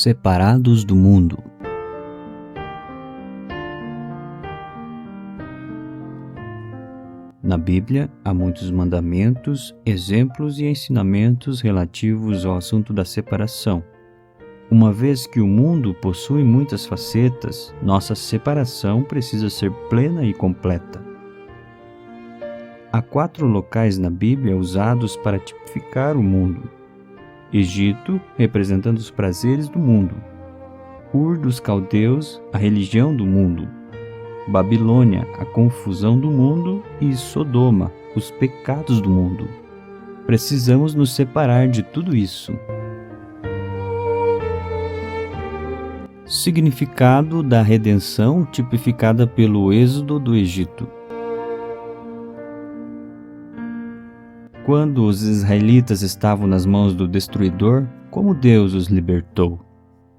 Separados do mundo. Na Bíblia, há muitos mandamentos, exemplos e ensinamentos relativos ao assunto da separação. Uma vez que o mundo possui muitas facetas, nossa separação precisa ser plena e completa. Há 4 locais na Bíblia usados para tipificar o mundo. Egito, representando os prazeres do mundo. Ur dos Caldeus, a religião do mundo. Babilônia, a confusão do mundo, e Sodoma, os pecados do mundo. Precisamos nos separar de tudo isso. Significado da redenção tipificada pelo êxodo do Egito. Quando os israelitas estavam nas mãos do destruidor, como Deus os libertou?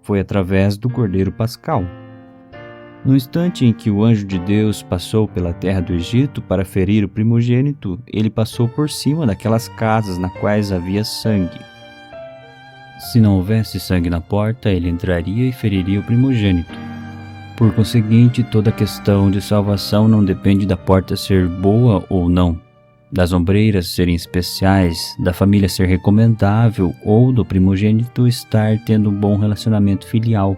Foi através do Cordeiro Pascal. No instante em que o anjo de Deus passou pela terra do Egito para ferir o primogênito, ele passou por cima daquelas casas nas quais havia sangue. Se não houvesse sangue na porta, ele entraria e feriria o primogênito. Por conseguinte, toda a questão de salvação não depende da porta ser boa ou não, das ombreiras serem especiais, da família ser recomendável ou do primogênito estar tendo um bom relacionamento filial.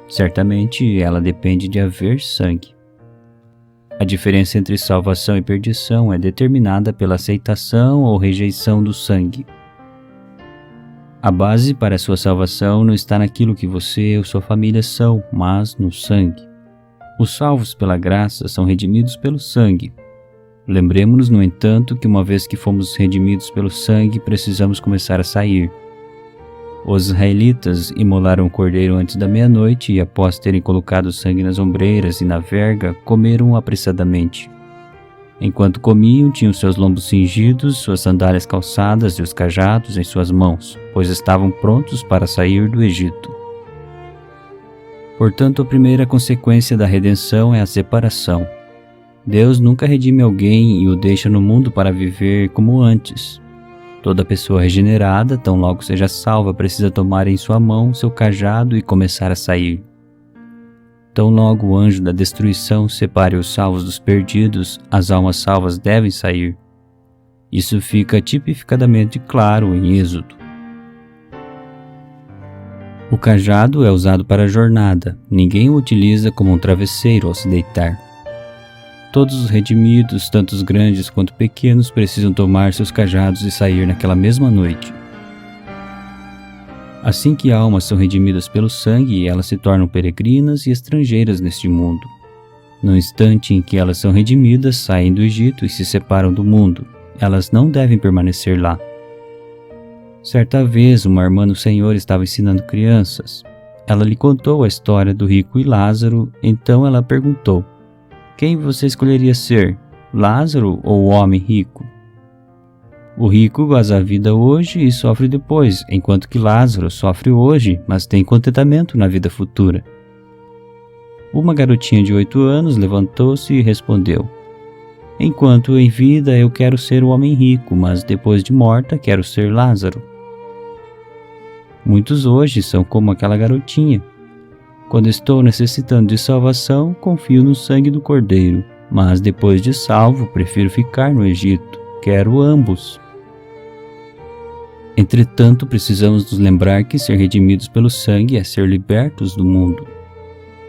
Certamente, ela depende de haver sangue. A diferença entre salvação e perdição é determinada pela aceitação ou rejeição do sangue. A base para a sua salvação não está naquilo que você ou sua família são, mas no sangue. Os salvos pela graça são redimidos pelo sangue. Lembremos-nos, no entanto, que uma vez que fomos redimidos pelo sangue, precisamos começar a sair. Os israelitas imolaram o cordeiro antes da meia-noite e, após terem colocado o sangue nas ombreiras e na verga, comeram apressadamente. Enquanto comiam, tinham seus lombos cingidos, suas sandálias calçadas e os cajados em suas mãos, pois estavam prontos para sair do Egito. Portanto, a primeira consequência da redenção é a separação. Deus nunca redime alguém e o deixa no mundo para viver como antes. Toda pessoa regenerada, tão logo seja salva, precisa tomar em sua mão seu cajado e começar a sair. Tão logo o anjo da destruição separe os salvos dos perdidos, as almas salvas devem sair. Isso fica tipificadamente claro em Êxodo. O cajado é usado para a jornada, ninguém o utiliza como um travesseiro ao se deitar. Todos os redimidos, tanto os grandes quanto pequenos, precisam tomar seus cajados e sair naquela mesma noite. Assim que almas são redimidas pelo sangue, elas se tornam peregrinas e estrangeiras neste mundo. No instante em que elas são redimidas, saem do Egito e se separam do mundo. Elas não devem permanecer lá. Certa vez, uma irmã no Senhor estava ensinando crianças. Ela lhe contou a história do rico e Lázaro, então ela perguntou: quem você escolheria ser, Lázaro ou o homem rico? O rico goza a vida hoje e sofre depois, enquanto que Lázaro sofre hoje, mas tem contentamento na vida futura. Uma garotinha de 8 anos levantou-se e respondeu: enquanto em vida eu quero ser o homem rico, mas depois de morta quero ser Lázaro. Muitos hoje são como aquela garotinha. Quando estou necessitando de salvação, confio no sangue do Cordeiro, mas depois de salvo, prefiro ficar no Egito. Quero ambos. Entretanto, precisamos nos lembrar que ser redimidos pelo sangue é ser libertos do mundo.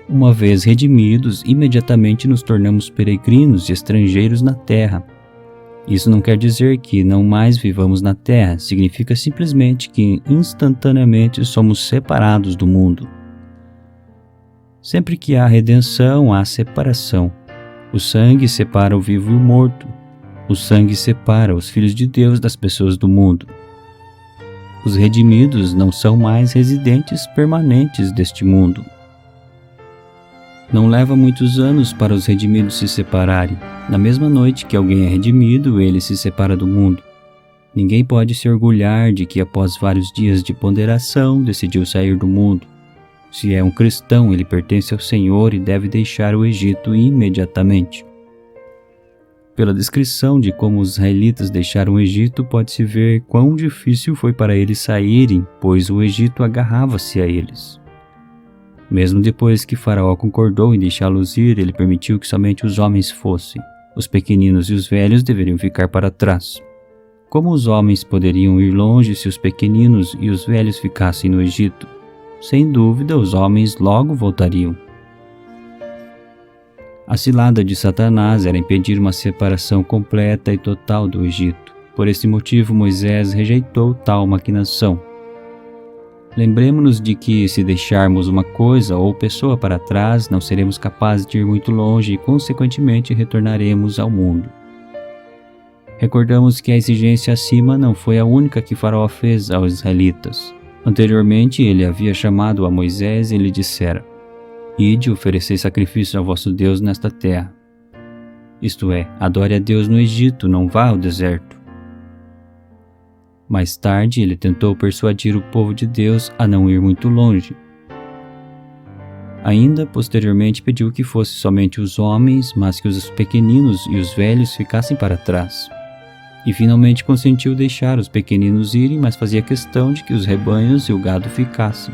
Uma vez redimidos, imediatamente nos tornamos peregrinos e estrangeiros na terra. Isso não quer dizer que não mais vivamos na terra, significa simplesmente que instantaneamente somos separados do mundo. Sempre que há redenção, há separação. O sangue separa o vivo e o morto. O sangue separa os filhos de Deus das pessoas do mundo. Os redimidos não são mais residentes permanentes deste mundo. Não leva muitos anos para os redimidos se separarem. Na mesma noite que alguém é redimido, ele se separa do mundo. Ninguém pode se orgulhar de que após vários dias de ponderação decidiu sair do mundo. Se é um cristão, ele pertence ao Senhor e deve deixar o Egito imediatamente. Pela descrição de como os israelitas deixaram o Egito, pode-se ver quão difícil foi para eles saírem, pois o Egito agarrava-se a eles. Mesmo depois que Faraó concordou em deixá-los ir, ele permitiu que somente os homens fossem. Os pequeninos e os velhos deveriam ficar para trás. Como os homens poderiam ir longe se os pequeninos e os velhos ficassem no Egito? Sem dúvida, os homens logo voltariam. A cilada de Satanás era impedir uma separação completa e total do Egito. Por esse motivo, Moisés rejeitou tal maquinação. Lembremos-nos de que, se deixarmos uma coisa ou pessoa para trás, não seremos capazes de ir muito longe e, consequentemente, retornaremos ao mundo. Recordamos que a exigência acima não foi a única que Faraó fez aos israelitas. Anteriormente, ele havia chamado a Moisés e lhe dissera: Ide oferecer sacrifício ao vosso Deus nesta terra. Isto é, adore a Deus no Egito, não vá ao deserto. Mais tarde, ele tentou persuadir o povo de Deus a não ir muito longe. Ainda, posteriormente, pediu que fosse somente os homens, mas que os pequeninos e os velhos ficassem para trás. E finalmente consentiu deixar os pequeninos irem, mas fazia questão de que os rebanhos e o gado ficassem.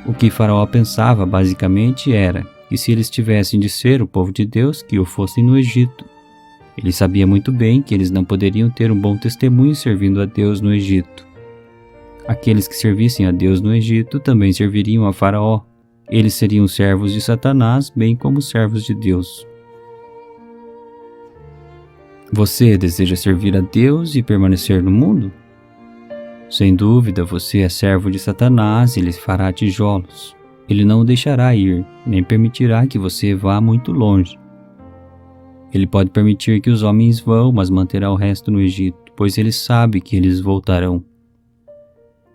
O que Faraó pensava, basicamente, era que se eles tivessem de ser o povo de Deus, que o fossem no Egito. Ele sabia muito bem que eles não poderiam ter um bom testemunho servindo a Deus no Egito. Aqueles que servissem a Deus no Egito também serviriam a Faraó. Eles seriam servos de Satanás, bem como servos de Deus. Você deseja servir a Deus e permanecer no mundo? Sem dúvida, você é servo de Satanás e ele fará tijolos. Ele não o deixará ir, nem permitirá que você vá muito longe. Ele pode permitir que os homens vão, mas manterá o resto no Egito, pois ele sabe que eles voltarão.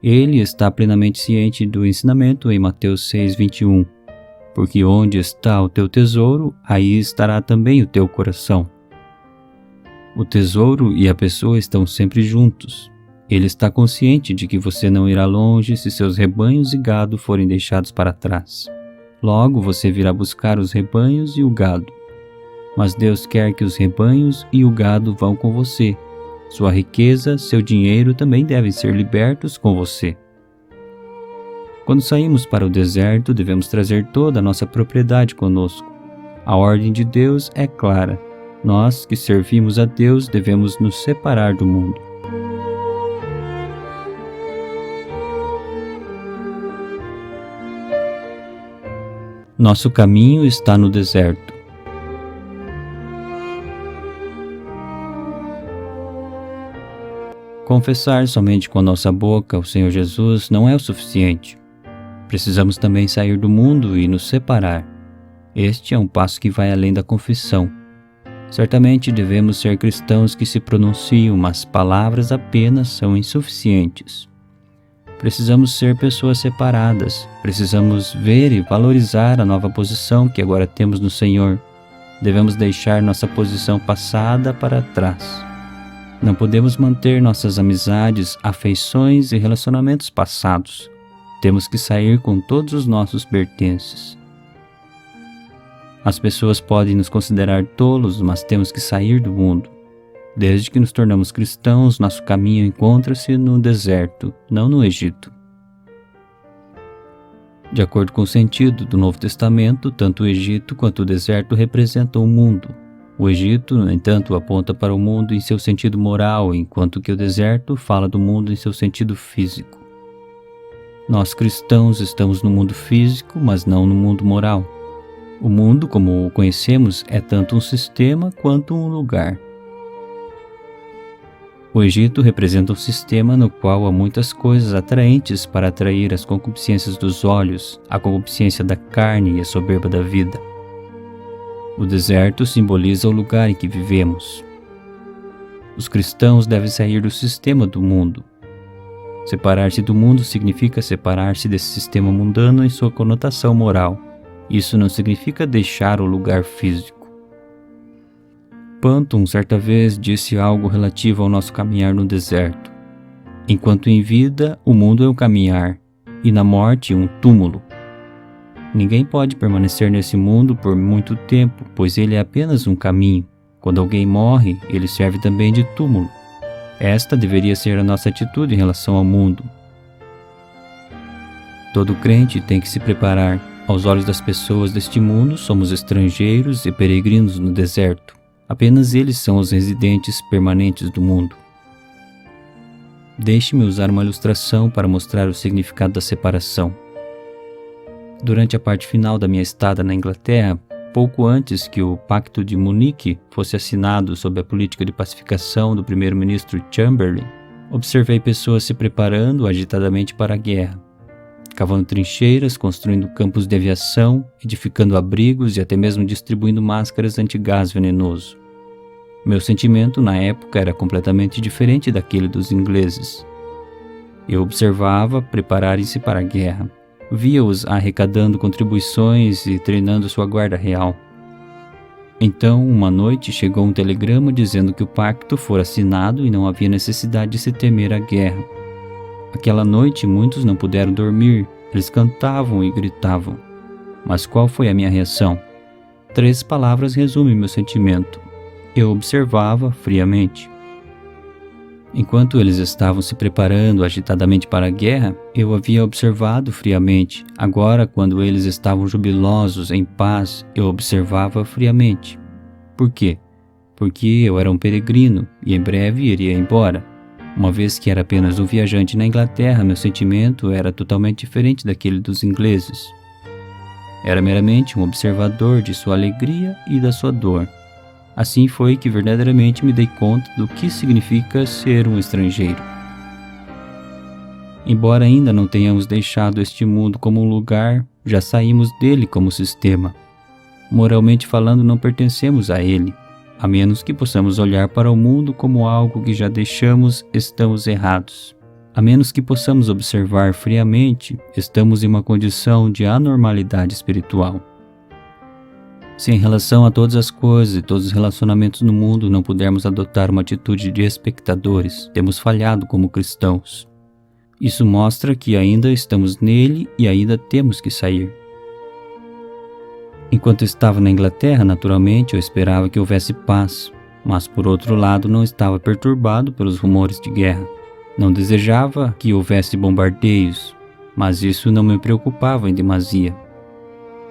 Ele está plenamente ciente do ensinamento em Mateus 6:21, porque onde está o teu tesouro, aí estará também o teu coração. O tesouro e a pessoa estão sempre juntos. Ele está consciente de que você não irá longe se seus rebanhos e gado forem deixados para trás. Logo, você virá buscar os rebanhos e o gado. Mas Deus quer que os rebanhos e o gado vão com você. Sua riqueza, seu dinheiro também devem ser libertos com você. Quando saímos para o deserto, devemos trazer toda a nossa propriedade conosco. A ordem de Deus é clara. Nós, que servimos a Deus, devemos nos separar do mundo. Nosso caminho está no deserto. Confessar somente com a nossa boca o Senhor Jesus não é o suficiente. Precisamos também sair do mundo e nos separar. Este é um passo que vai além da confissão. Certamente devemos ser cristãos que se pronunciam, mas palavras apenas são insuficientes. Precisamos ser pessoas separadas. Precisamos ver e valorizar a nova posição que agora temos no Senhor. Devemos deixar nossa posição passada para trás. Não podemos manter nossas amizades, afeições e relacionamentos passados. Temos que sair com todos os nossos pertences. As pessoas podem nos considerar tolos, mas temos que sair do mundo. Desde que nos tornamos cristãos, nosso caminho encontra-se no deserto, não no Egito. De acordo com o sentido do Novo Testamento, tanto o Egito quanto o deserto representam o mundo. O Egito, no entanto, aponta para o mundo em seu sentido moral, enquanto que o deserto fala do mundo em seu sentido físico. Nós cristãos estamos no mundo físico, mas não no mundo moral. O mundo, como o conhecemos, é tanto um sistema quanto um lugar. O Egito representa um sistema no qual há muitas coisas atraentes para atrair as concupiscências dos olhos, a concupiscência da carne e a soberba da vida. O deserto simboliza o lugar em que vivemos. Os cristãos devem sair do sistema do mundo. Separar-se do mundo significa separar-se desse sistema mundano em sua conotação moral. Isso não significa deixar o lugar físico. Panton, certa vez, disse algo relativo ao nosso caminhar no deserto. Enquanto em vida, o mundo é um caminhar, e na morte, um túmulo. Ninguém pode permanecer nesse mundo por muito tempo, pois ele é apenas um caminho. Quando alguém morre, ele serve também de túmulo. Esta deveria ser a nossa atitude em relação ao mundo. Todo crente tem que se preparar. Aos olhos das pessoas deste mundo, somos estrangeiros e peregrinos no deserto. Apenas eles são os residentes permanentes do mundo. Deixe-me usar uma ilustração para mostrar o significado da separação. Durante a parte final da minha estada na Inglaterra, pouco antes que o Pacto de Munique fosse assinado sob a política de pacificação do primeiro-ministro Chamberlain, observei pessoas se preparando agitadamente para a guerra, cavando trincheiras, construindo campos de aviação, edificando abrigos e até mesmo distribuindo máscaras antigás venenoso. Meu sentimento na época era completamente diferente daquele dos ingleses. Eu observava prepararem-se para a guerra. Via-os arrecadando contribuições e treinando sua guarda real. Então, uma noite, chegou um telegrama dizendo que o pacto fora assinado e não havia necessidade de se temer a guerra. Aquela noite, muitos não puderam dormir. Eles cantavam e gritavam. Mas qual foi a minha reação? 3 palavras resumem meu sentimento. Eu observava friamente. Enquanto eles estavam se preparando agitadamente para a guerra, eu havia observado friamente. Agora, quando eles estavam jubilosos, em paz, eu observava friamente. Por quê? Porque eu era um peregrino e em breve iria embora. Uma vez que era apenas um viajante na Inglaterra, meu sentimento era totalmente diferente daquele dos ingleses. Era meramente um observador de sua alegria e da sua dor. Assim foi que verdadeiramente me dei conta do que significa ser um estrangeiro. Embora ainda não tenhamos deixado este mundo como um lugar, já saímos dele como sistema. Moralmente falando, não pertencemos a ele. A menos que possamos olhar para o mundo como algo que já deixamos, estamos errados. A menos que possamos observar friamente, estamos em uma condição de anormalidade espiritual. Se em relação a todas as coisas e todos os relacionamentos no mundo não pudermos adotar uma atitude de espectadores, temos falhado como cristãos. Isso mostra que ainda estamos nele e ainda temos que sair. Enquanto estava na Inglaterra, naturalmente eu esperava que houvesse paz, mas por outro lado não estava perturbado pelos rumores de guerra. Não desejava que houvesse bombardeios, mas isso não me preocupava em demasia.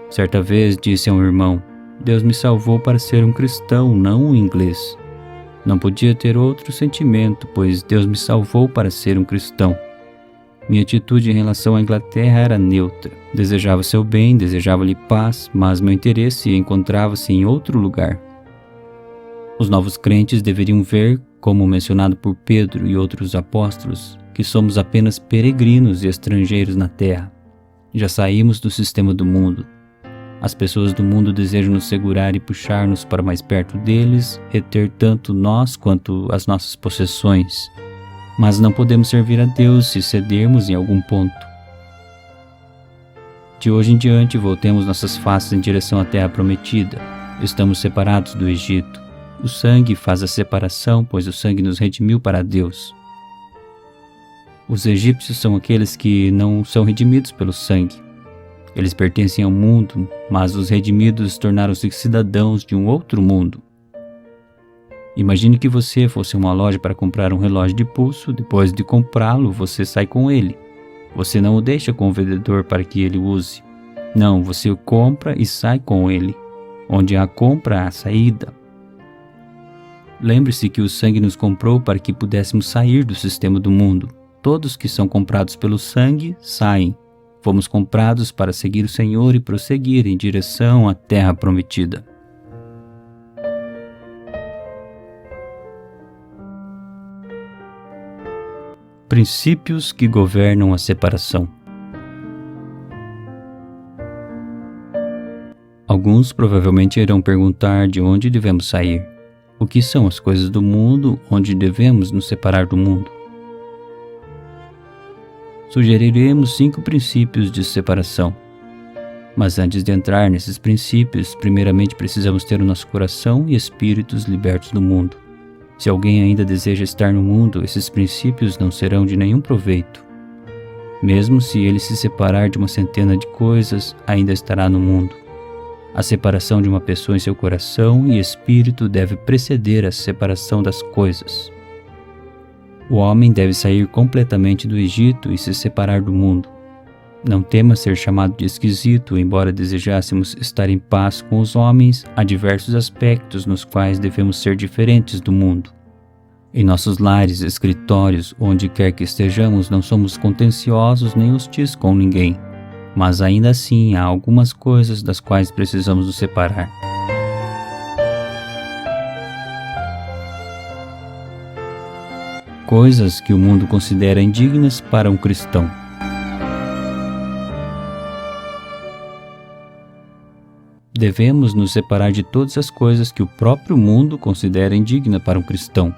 Certa vez disse a um irmão: Deus me salvou para ser um cristão, não um inglês. Não podia ter outro sentimento, pois Deus me salvou para ser um cristão. Minha atitude em relação à Inglaterra era neutra. Desejava seu bem, desejava-lhe paz, mas meu interesse encontrava-se em outro lugar. Os novos crentes deveriam ver, como mencionado por Pedro e outros apóstolos, que somos apenas peregrinos e estrangeiros na terra. Já saímos do sistema do mundo. As pessoas do mundo desejam nos segurar e puxar-nos para mais perto deles, reter tanto nós quanto as nossas possessões. Mas não podemos servir a Deus se cedermos em algum ponto. De hoje em diante, voltemos nossas faces em direção à terra prometida. Estamos separados do Egito. O sangue faz a separação, pois o sangue nos redimiu para Deus. Os egípcios são aqueles que não são redimidos pelo sangue. Eles pertencem ao mundo, mas os redimidos tornaram-se cidadãos de um outro mundo. Imagine que você fosse a uma loja para comprar um relógio de pulso. Depois de comprá-lo, você sai com ele. Você não o deixa com o vendedor para que ele o use. Não, você o compra e sai com ele. Onde há compra, há saída. Lembre-se que o sangue nos comprou para que pudéssemos sair do sistema do mundo. Todos que são comprados pelo sangue saem. Fomos comprados para seguir o Senhor e prosseguir em direção à terra prometida. Princípios que governam a separação. Alguns provavelmente irão perguntar de onde devemos sair. O que são as coisas do mundo, onde devemos nos separar do mundo? Sugeriremos 5 princípios de separação. Mas antes de entrar nesses princípios, primeiramente precisamos ter o nosso coração e espíritos libertos do mundo. Se alguém ainda deseja estar no mundo, esses princípios não serão de nenhum proveito. Mesmo se ele se separar de uma centena de coisas, ainda estará no mundo. A separação de uma pessoa em seu coração e espírito deve preceder a separação das coisas. O homem deve sair completamente do Egito e se separar do mundo. Não tema ser chamado de esquisito, embora desejássemos estar em paz com os homens, há diversos aspectos nos quais devemos ser diferentes do mundo. Em nossos lares, escritórios, onde quer que estejamos, não somos contenciosos nem hostis com ninguém. Mas ainda assim há algumas coisas das quais precisamos nos separar. Coisas que o mundo considera indignas para um cristão. Devemos nos separar de todas as coisas que o próprio mundo considera indigna para um cristão.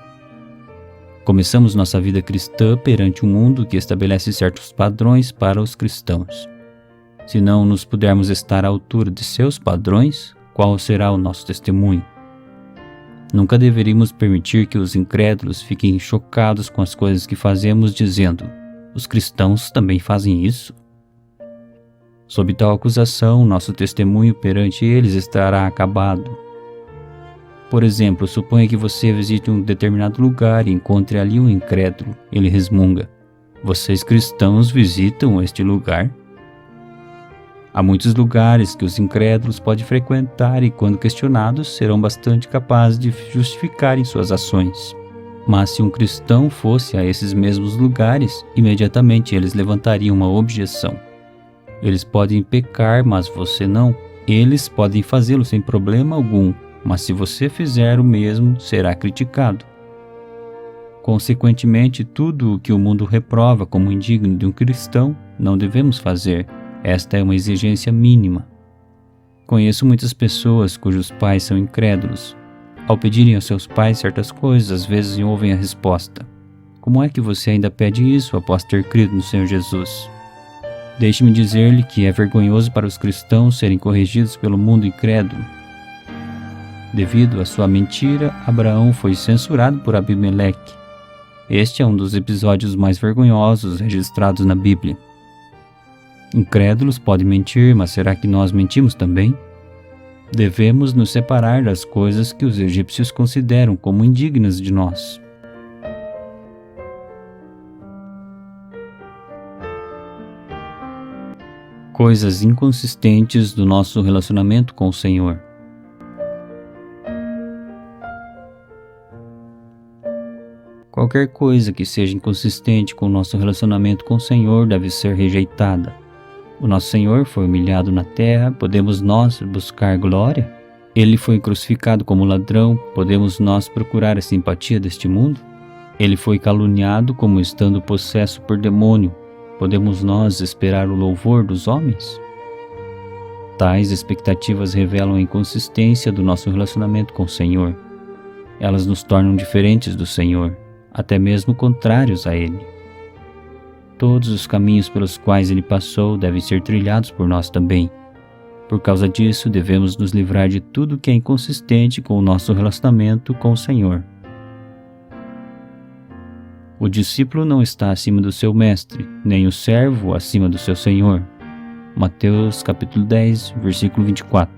Começamos nossa vida cristã perante um mundo que estabelece certos padrões para os cristãos. Se não nos pudermos estar à altura de seus padrões, qual será o nosso testemunho? Nunca deveríamos permitir que os incrédulos fiquem chocados com as coisas que fazemos, dizendo: os cristãos também fazem isso? Sob tal acusação, nosso testemunho perante eles estará acabado. Por exemplo, suponha que você visite um determinado lugar e encontre ali um incrédulo. Ele resmunga: vocês cristãos visitam este lugar? Há muitos lugares que os incrédulos podem frequentar e, quando questionados, serão bastante capazes de justificarem suas ações. Mas se um cristão fosse a esses mesmos lugares, imediatamente eles levantariam uma objeção. Eles podem pecar, mas você não. Eles podem fazê-lo sem problema algum, mas se você fizer o mesmo, será criticado. Consequentemente, tudo o que o mundo reprova como indigno de um cristão, não devemos fazer. Esta é uma exigência mínima. Conheço muitas pessoas cujos pais são incrédulos. Ao pedirem aos seus pais certas coisas, às vezes ouvem a resposta: como é que você ainda pede isso após ter crido no Senhor Jesus? Deixe-me dizer-lhe que é vergonhoso para os cristãos serem corrigidos pelo mundo incrédulo. Devido à sua mentira, Abraão foi censurado por Abimeleque. Este é um dos episódios mais vergonhosos registrados na Bíblia. Incrédulos podem mentir, mas será que nós mentimos também? Devemos nos separar das coisas que os egípcios consideram como indignas de nós. Coisas inconsistentes do nosso relacionamento com o Senhor. Qualquer coisa que seja inconsistente com o nosso relacionamento com o Senhor deve ser rejeitada. O nosso Senhor foi humilhado na terra, podemos nós buscar glória? Ele foi crucificado como ladrão, podemos nós procurar a simpatia deste mundo? Ele foi caluniado como estando possesso por demônio, podemos nós esperar o louvor dos homens? Tais expectativas revelam a inconsistência do nosso relacionamento com o Senhor. Elas nos tornam diferentes do Senhor, até mesmo contrários a Ele. Todos os caminhos pelos quais Ele passou devem ser trilhados por nós também. Por causa disso, devemos nos livrar de tudo que é inconsistente com o nosso relacionamento com o Senhor. O discípulo não está acima do seu mestre, nem o servo acima do seu senhor. Mateus capítulo 10, versículo 24.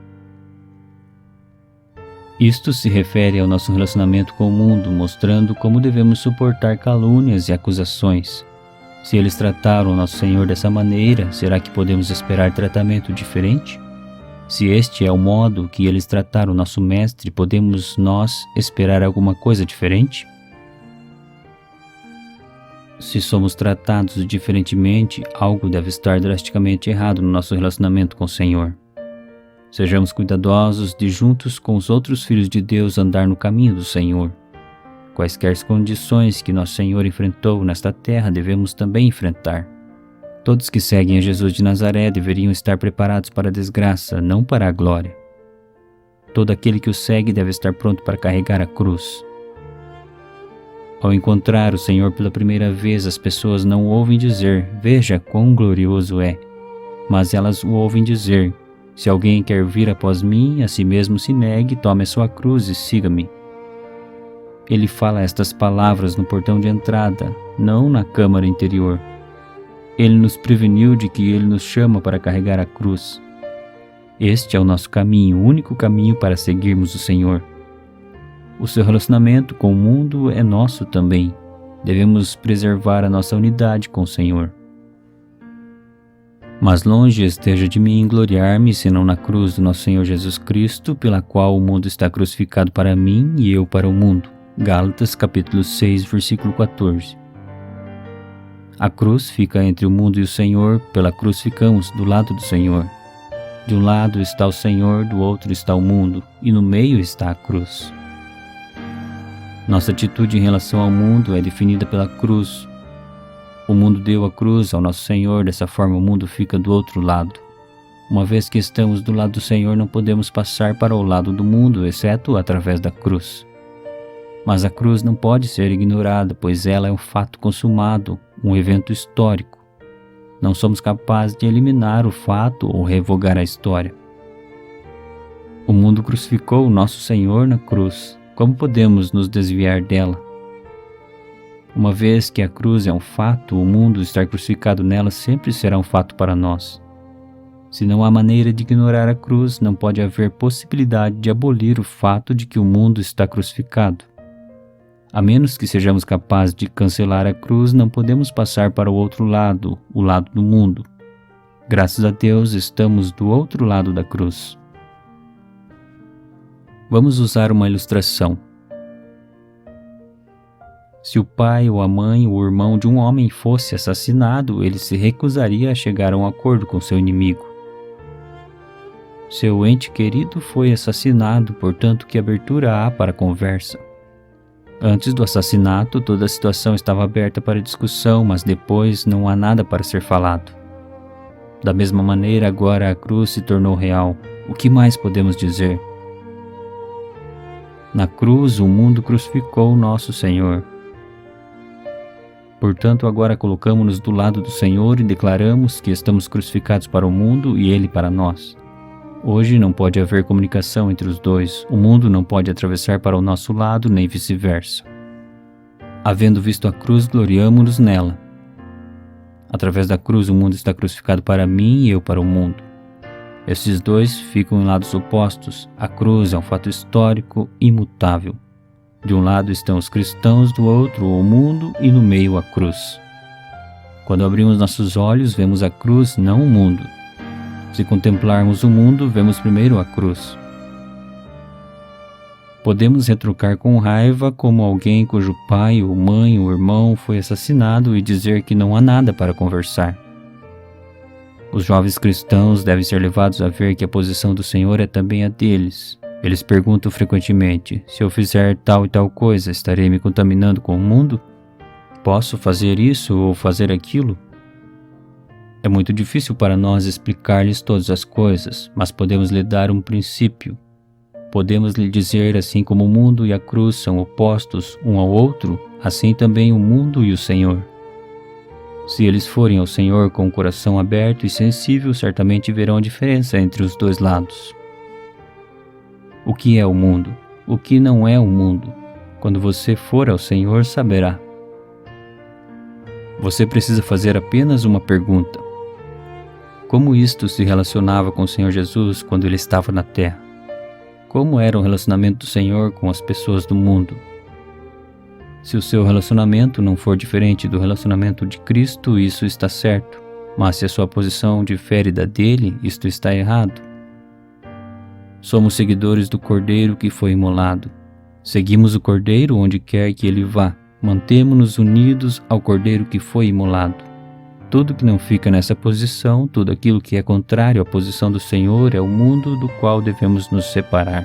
Isto se refere ao nosso relacionamento com o mundo, mostrando como devemos suportar calúnias e acusações. Se eles trataram o nosso Senhor dessa maneira, será que podemos esperar tratamento diferente? Se este é o modo que eles trataram o nosso Mestre, podemos nós esperar alguma coisa diferente? Se somos tratados diferentemente, algo deve estar drasticamente errado no nosso relacionamento com o Senhor. Sejamos cuidadosos de juntos com os outros filhos de Deus andar no caminho do Senhor. Quaisquer condições que nosso Senhor enfrentou nesta terra, devemos também enfrentar. Todos que seguem a Jesus de Nazaré deveriam estar preparados para a desgraça, não para a glória. Todo aquele que o segue deve estar pronto para carregar a cruz. Ao encontrar o Senhor pela primeira vez, as pessoas não o ouvem dizer: veja quão glorioso é. Mas elas o ouvem dizer: se alguém quer vir após mim, a si mesmo se negue, tome a sua cruz e siga-me. Ele fala estas palavras no portão de entrada, não na câmara interior. Ele nos preveniu de que Ele nos chama para carregar a cruz. Este é o nosso caminho, o único caminho para seguirmos o Senhor. O seu relacionamento com o mundo é nosso também. Devemos preservar a nossa unidade com o Senhor. Mas longe esteja de mim gloriar-me, senão na cruz do nosso Senhor Jesus Cristo, pela qual o mundo está crucificado para mim e eu para o mundo. Gálatas capítulo 6, versículo 14. A cruz fica entre o mundo e o Senhor, pela cruz ficamos do lado do Senhor. De um lado está o Senhor, do outro está o mundo, e no meio está a cruz. Nossa atitude em relação ao mundo é definida pela cruz. O mundo deu a cruz ao nosso Senhor, dessa forma o mundo fica do outro lado. Uma vez que estamos do lado do Senhor, não podemos passar para o lado do mundo, exceto através da cruz. Mas a cruz não pode ser ignorada, pois ela é um fato consumado, um evento histórico. Não somos capazes de eliminar o fato ou revogar a história. O mundo crucificou o nosso Senhor na cruz. Como podemos nos desviar dela? Uma vez que a cruz é um fato, o mundo estar crucificado nela sempre será um fato para nós. Se não há maneira de ignorar a cruz, não pode haver possibilidade de abolir o fato de que o mundo está crucificado. A menos que sejamos capazes de cancelar a cruz, não podemos passar para o outro lado, o lado do mundo. Graças a Deus, estamos do outro lado da cruz. Vamos usar uma ilustração. Se o pai ou a mãe ou o irmão de um homem fosse assassinado, ele se recusaria a chegar a um acordo com seu inimigo. Seu ente querido foi assassinado, portanto, que abertura há para a conversa? Antes do assassinato, toda a situação estava aberta para discussão, mas depois não há nada para ser falado. Da mesma maneira, agora a cruz se tornou real. O que mais podemos dizer? Na cruz, o mundo crucificou o nosso Senhor. Portanto, agora colocamos-nos do lado do Senhor e declaramos que estamos crucificados para o mundo e Ele para nós. Hoje não pode haver comunicação entre os dois. O mundo não pode atravessar para o nosso lado, nem vice-versa. Havendo visto a cruz, gloriamo-nos nela. Através da cruz, o mundo está crucificado para mim e eu para o mundo. Esses dois ficam em lados opostos. A cruz é um fato histórico imutável. De um lado estão os cristãos, do outro o mundo e no meio a cruz. Quando abrimos nossos olhos, vemos a cruz, não o mundo. Se contemplarmos o mundo, vemos primeiro a cruz. Podemos retrucar com raiva como alguém cujo pai, ou mãe, ou irmão foi assassinado e dizer que não há nada para conversar. Os jovens cristãos devem ser levados a ver que a posição do Senhor é também a deles. Eles perguntam frequentemente: se eu fizer tal e tal coisa, estarei me contaminando com o mundo? Posso fazer isso ou fazer aquilo? É muito difícil para nós explicar-lhes todas as coisas, mas podemos lhe dar um princípio. Podemos lhe dizer: assim como o mundo e a cruz são opostos um ao outro, assim também o mundo e o Senhor. Se eles forem ao Senhor com o coração aberto e sensível, certamente verão a diferença entre os dois lados. O que é o mundo? O que não é o mundo? Quando você for ao Senhor, saberá. Você precisa fazer apenas uma pergunta: como isto se relacionava com o Senhor Jesus quando ele estava na terra? Como era o relacionamento do Senhor com as pessoas do mundo? Se o seu relacionamento não for diferente do relacionamento de Cristo, isso está certo. Mas se a sua posição difere da dele, isto está errado. Somos seguidores do Cordeiro que foi imolado. Seguimos o Cordeiro onde quer que ele vá. Mantemo-nos unidos ao Cordeiro que foi imolado. Tudo que não fica nessa posição, tudo aquilo que é contrário à posição do Senhor, é o mundo do qual devemos nos separar.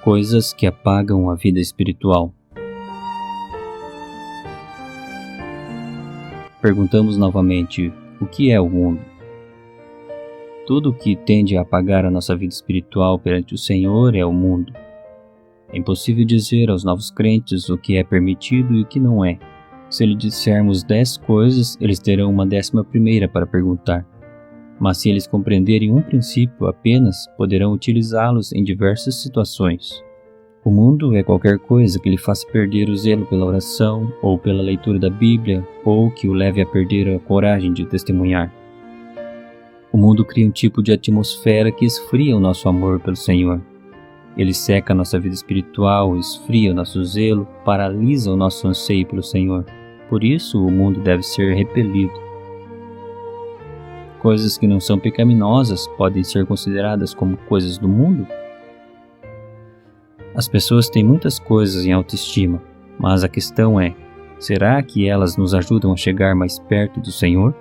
Coisas que apagam a vida espiritual. Perguntamos novamente: o que é o mundo? Tudo o que tende a apagar a nossa vida espiritual perante o Senhor é o mundo. É impossível dizer aos novos crentes o que é permitido e o que não é. Se lhe dissermos 10 coisas, eles terão uma 11ª para perguntar. Mas se eles compreenderem um princípio apenas, poderão utilizá-los em diversas situações. O mundo é qualquer coisa que lhe faça perder o zelo pela oração, ou pela leitura da Bíblia, ou que o leve a perder a coragem de testemunhar. O mundo cria um tipo de atmosfera que esfria o nosso amor pelo Senhor. Ele seca a nossa vida espiritual, esfria o nosso zelo, paralisa o nosso anseio pelo Senhor. Por isso, o mundo deve ser repelido. Coisas que não são pecaminosas podem ser consideradas como coisas do mundo? As pessoas têm muitas coisas em autoestima, mas a questão é, será que elas nos ajudam a chegar mais perto do Senhor?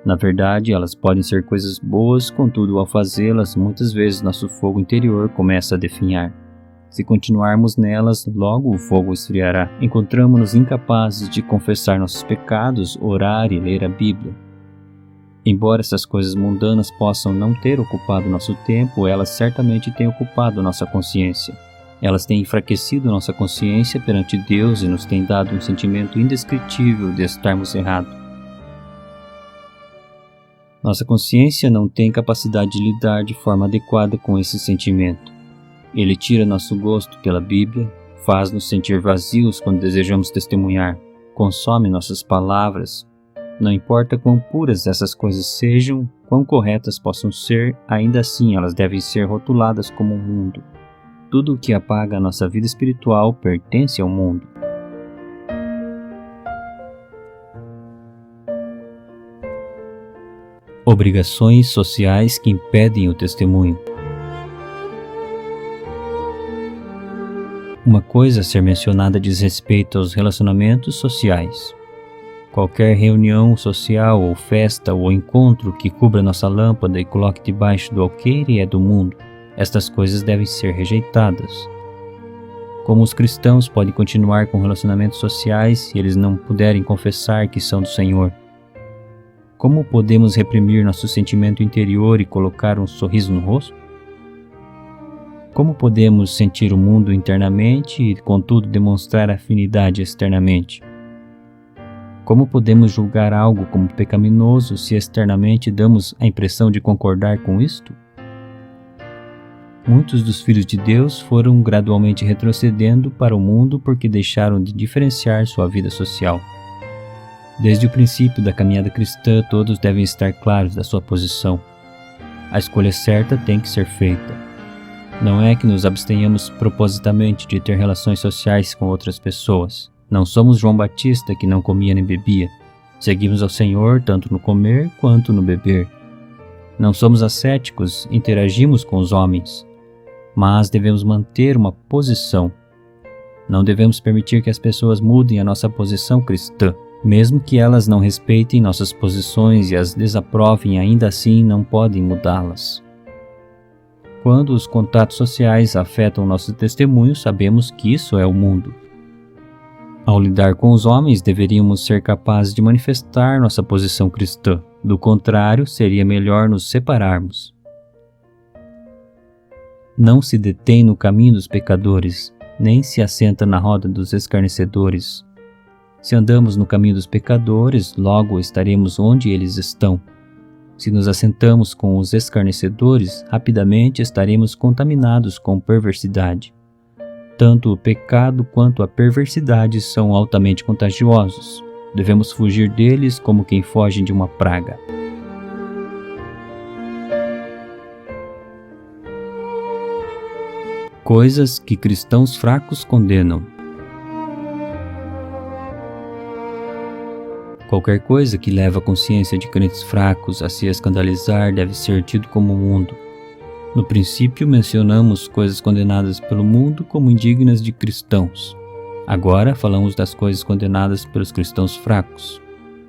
Na verdade, elas podem ser coisas boas, contudo, ao fazê-las, muitas vezes nosso fogo interior começa a definhar. Se continuarmos nelas, logo o fogo esfriará. Encontramos-nos incapazes de confessar nossos pecados, orar e ler a Bíblia. Embora essas coisas mundanas possam não ter ocupado nosso tempo, elas certamente têm ocupado nossa consciência. Elas têm enfraquecido nossa consciência perante Deus e nos têm dado um sentimento indescritível de estarmos errados. Nossa consciência não tem capacidade de lidar de forma adequada com esse sentimento. Ele tira nosso gosto pela Bíblia, faz-nos sentir vazios quando desejamos testemunhar, consome nossas palavras. Não importa quão puras essas coisas sejam, quão corretas possam ser, ainda assim elas devem ser rotuladas como um mundo. Tudo o que apaga a nossa vida espiritual pertence ao mundo. Obrigações sociais que impedem o testemunho. Uma coisa a ser mencionada diz respeito aos relacionamentos sociais. Qualquer reunião social ou festa ou encontro que cubra nossa lâmpada e coloque debaixo do alqueire é do mundo. Estas coisas devem ser rejeitadas. Como os cristãos podem continuar com relacionamentos sociais se eles não puderem confessar que são do Senhor? Como podemos reprimir nosso sentimento interior e colocar um sorriso no rosto? Como podemos sentir o mundo internamente e, contudo, demonstrar afinidade externamente? Como podemos julgar algo como pecaminoso se externamente damos a impressão de concordar com isto? Muitos dos filhos de Deus foram gradualmente retrocedendo para o mundo porque deixaram de diferenciar sua vida social. Desde o princípio da caminhada cristã, todos devem estar claros da sua posição. A escolha certa tem que ser feita. Não é que nos abstenhamos propositamente de ter relações sociais com outras pessoas. Não somos João Batista que não comia nem bebia. Seguimos ao Senhor tanto no comer quanto no beber. Não somos ascéticos, interagimos com os homens. Mas devemos manter uma posição. Não devemos permitir que as pessoas mudem a nossa posição cristã. Mesmo que elas não respeitem nossas posições e as desaprovem, ainda assim não podem mudá-las. Quando os contatos sociais afetam nosso testemunho, sabemos que isso é o mundo. Ao lidar com os homens, deveríamos ser capazes de manifestar nossa posição cristã. Do contrário, seria melhor nos separarmos. Não se detém no caminho dos pecadores, nem se assenta na roda dos escarnecedores. Se andamos no caminho dos pecadores, logo estaremos onde eles estão. Se nos assentamos com os escarnecedores, rapidamente estaremos contaminados com perversidade. Tanto o pecado quanto a perversidade são altamente contagiosos. Devemos fugir deles como quem foge de uma praga. Coisas que cristãos fracos condenam. Qualquer coisa que leva a consciência de crentes fracos a se escandalizar deve ser tido como mundo. No princípio, mencionamos coisas condenadas pelo mundo como indignas de cristãos. Agora, falamos das coisas condenadas pelos cristãos fracos.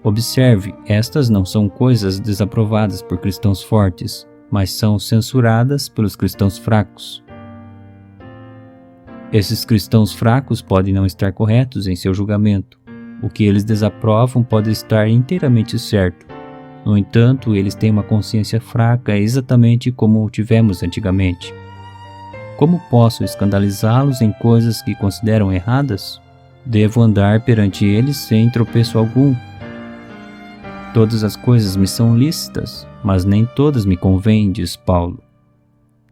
Observe, estas não são coisas desaprovadas por cristãos fortes, mas são censuradas pelos cristãos fracos. Esses cristãos fracos podem não estar corretos em seu julgamento. O que eles desaprovam pode estar inteiramente certo. No entanto, eles têm uma consciência fraca exatamente como tivemos antigamente. Como posso escandalizá-los em coisas que consideram erradas? Devo andar perante eles sem tropeço algum. Todas as coisas me são lícitas, mas nem todas me convêm, diz Paulo.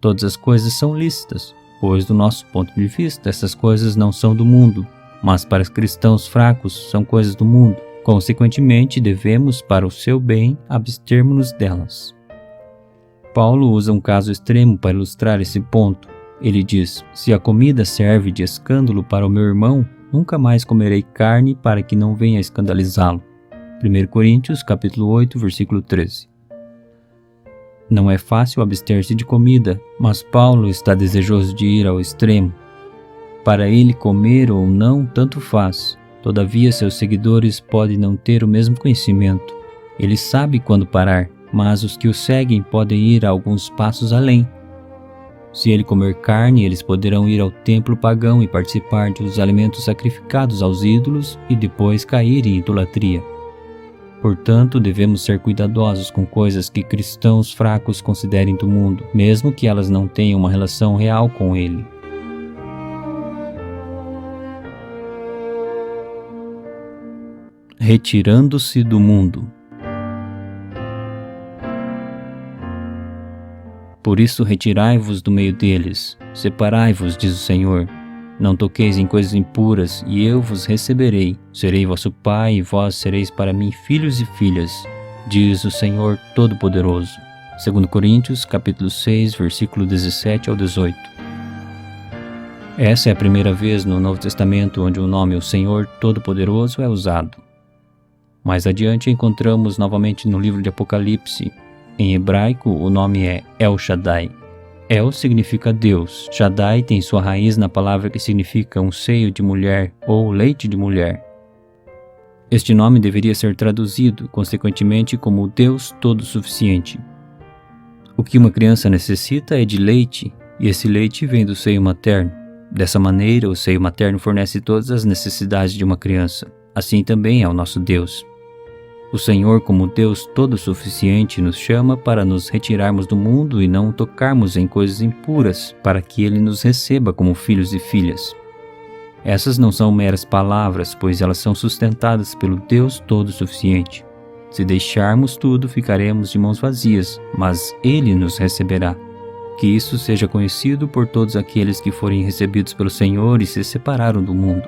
Todas as coisas são lícitas, pois do nosso ponto de vista essas coisas não são do mundo, mas para os cristãos fracos são coisas do mundo. Consequentemente, devemos, para o seu bem, abstermos-nos delas. Paulo usa um caso extremo para ilustrar esse ponto. Ele diz: se a comida serve de escândalo para o meu irmão, nunca mais comerei carne para que não venha escandalizá-lo. 1 Coríntios capítulo 8, versículo 13. Não é fácil abster-se de comida, mas Paulo está desejoso de ir ao extremo. Para ele, comer ou não, tanto faz. Todavia, seus seguidores podem não ter o mesmo conhecimento. Ele sabe quando parar, mas os que o seguem podem ir alguns passos além. Se ele comer carne, eles poderão ir ao templo pagão e participar dos alimentos sacrificados aos ídolos e depois cair em idolatria. Portanto, devemos ser cuidadosos com coisas que cristãos fracos considerem do mundo, mesmo que elas não tenham uma relação real com ele. Retirando-se do mundo. Por isso retirai-vos do meio deles, separai-vos, diz o Senhor. Não toqueis em coisas impuras, e eu vos receberei. Serei vosso pai, e vós sereis para mim filhos e filhas, diz o Senhor Todo-Poderoso. 2 Coríntios, capítulo 6, versículo 17 ao 18. Essa é a primeira vez no Novo Testamento onde o nome o Senhor Todo-Poderoso é usado. Mais adiante encontramos novamente no livro de Apocalipse. Em hebraico, o nome é El Shaddai. El significa Deus. Shaddai tem sua raiz na palavra que significa um seio de mulher ou leite de mulher. Este nome deveria ser traduzido, consequentemente, como Deus Todo-Suficiente. O que uma criança necessita é de leite, e esse leite vem do seio materno. Dessa maneira, o seio materno fornece todas as necessidades de uma criança. Assim também é o nosso Deus. O Senhor, como Deus todo-suficiente, nos chama para nos retirarmos do mundo e não tocarmos em coisas impuras, para que Ele nos receba como filhos e filhas. Essas não são meras palavras, pois elas são sustentadas pelo Deus todo-suficiente. Se deixarmos tudo, ficaremos de mãos vazias, mas Ele nos receberá. Que isso seja conhecido por todos aqueles que forem recebidos pelo Senhor e se separaram do mundo.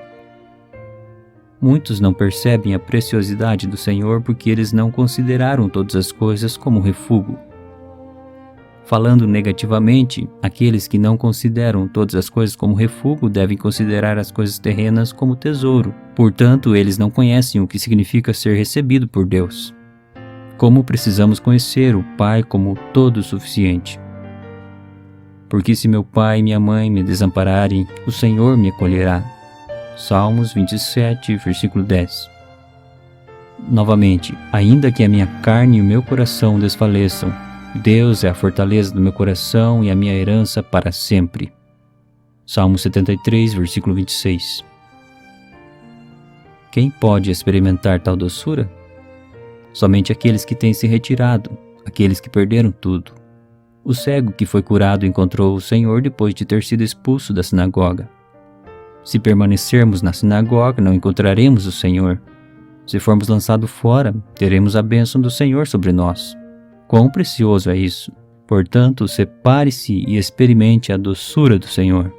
Muitos não percebem a preciosidade do Senhor porque eles não consideraram todas as coisas como refúgio. Falando negativamente, aqueles que não consideram todas as coisas como refúgio devem considerar as coisas terrenas como tesouro. Portanto, eles não conhecem o que significa ser recebido por Deus. Como precisamos conhecer o Pai como todo-suficiente. Porque se meu pai e minha mãe me desampararem, o Senhor me acolherá. Salmos 27, versículo 10. Novamente, ainda que a minha carne e o meu coração desfaleçam, Deus é a fortaleza do meu coração e a minha herança para sempre. Salmo 73, versículo 26. Quem pode experimentar tal doçura? Somente aqueles que têm se retirado, aqueles que perderam tudo. O cego que foi curado encontrou o Senhor depois de ter sido expulso da sinagoga. Se permanecermos na sinagoga, não encontraremos o Senhor. Se formos lançados fora, teremos a bênção do Senhor sobre nós. Quão precioso é isso! Portanto, separe-se e experimente a doçura do Senhor.